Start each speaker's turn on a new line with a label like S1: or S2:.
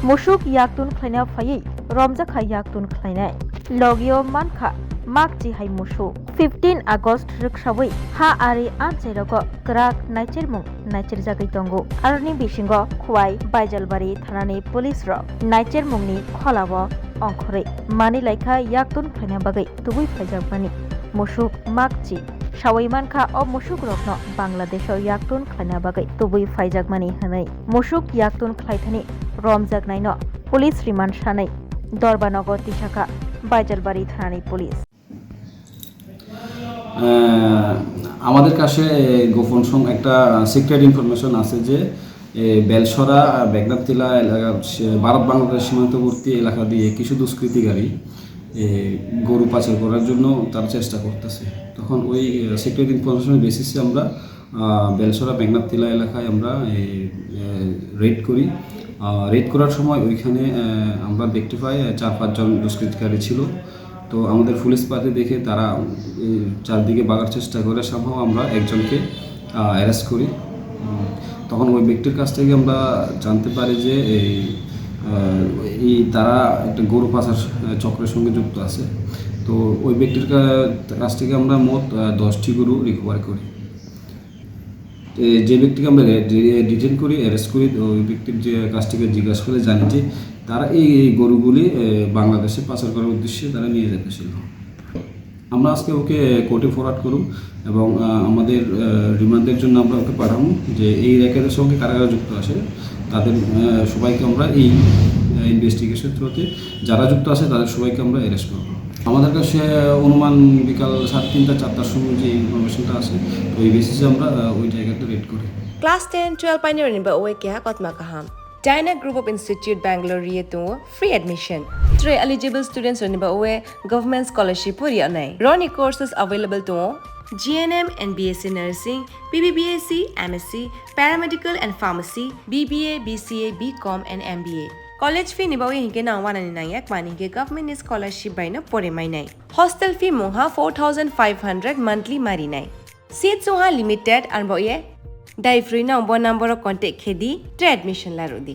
S1: Musuk yaktun khlaina phayei romjakha yaktun khlainai logio mankha makji hai musu 15 August riksawai ha ari anchairogo krak naichermung naicherjagai tongo arni bisingo khwai baijalbari thanani police ro naichermungni kholabo ongkhore mani laikha yaktun khlaina bagai tubui phaijakmani musuk makji sawai mankha o musuk rokno Bangladesh yaktun khlaina bagai tubui phaijakmani hanai musuk yaktun khlaithani romjaknaino police remand sanai দরবানগর তিশাখা Baijalbari থানার police.
S2: আমাদের কাছে গোপন একটা secret information আছে যে বেলসরা বেগনাথতিলা এলাকার ভারত বাংলাদেশ সীমান্তবর্তী এলাকা দিয়ে কিছু দুষ্কৃতিকারী গরু পাচার করার জন্য তারা চেষ্টা করতেছে। তখন ওই সিক্রেট ইনফরমেশনের বেসিসে আমরা বেলসরা বেগনাথতিলা এলাকায় আমরা রেড করি। রেড করার সময় ওইখানে আমরা দেখতে পাই 4-5 জন দুষ্কৃতিকারী ছিল। তো আমাদের পুলিশ পার্টি দেখে তারা চারদিকে বাগার চেষ্টা করে সম্ভব আমরা একজনকে অ্যারেস্ট করি। তখন ওই ব্যক্তির কাছ থেকে আমরা জানতে পারি যে তারা একটা গরু পাচার চক্রের সঙ্গে যুক্ত আছে। তো ওই ব্যক্তির কাছ থেকে আমরা মোট 10টি গরু রিকভার করি। যে ব্যক্তিকে আমরা ডিটেইন করি, অ্যারেস্ট করি, ওই ব্যক্তির যে কাছ থেকে জিজ্ঞাসা করে জানি যে তারা এই গরুগুলি বাংলাদেশে পাচার করার উদ্দেশ্যে তারা নিয়ে যেতেছিল। আমরা আজকে ওকে কোর্টে ফরওয়ার্ড করব এবং আমাদের রিমান্ডের জন্য আমরা ওকে পাঠাবো যে এই র্যাকেটের সঙ্গে কারা কারা যুক্ত আছে তাদের সবাইকে আমরা এই ইনভেস্টিগেশন থ্রুতে যারা যুক্ত আছে তাদের সবাইকে আমরা অ্যারেস্ট করব। আমাদের কাছে অনুমান বিকাল 3:30-4টার সময় যে ইনফরমেশনটা আছে ওই বেসিসে আমরা ওই জায়গাটা রেড করি।
S3: Class 10-12 pioneer ni ba oe kya kotma kaham. Dyna Group of Institute Bangalore to free admission. 3 eligible students ni ba oe government scholarship puri anai. Roni courses available to GNM and BSc Nursing, BBBSc, MSc, Paramedical and Pharmacy, BBA, BCA, BCom and MBA. College fee ni ba oe hinke na 199 mani ke government scholarship by na pore mai nai. Hostel fee moha 4500 monthly mari nai. Seats moha limited and ba oe Dai free number contact khedi admission la rodi.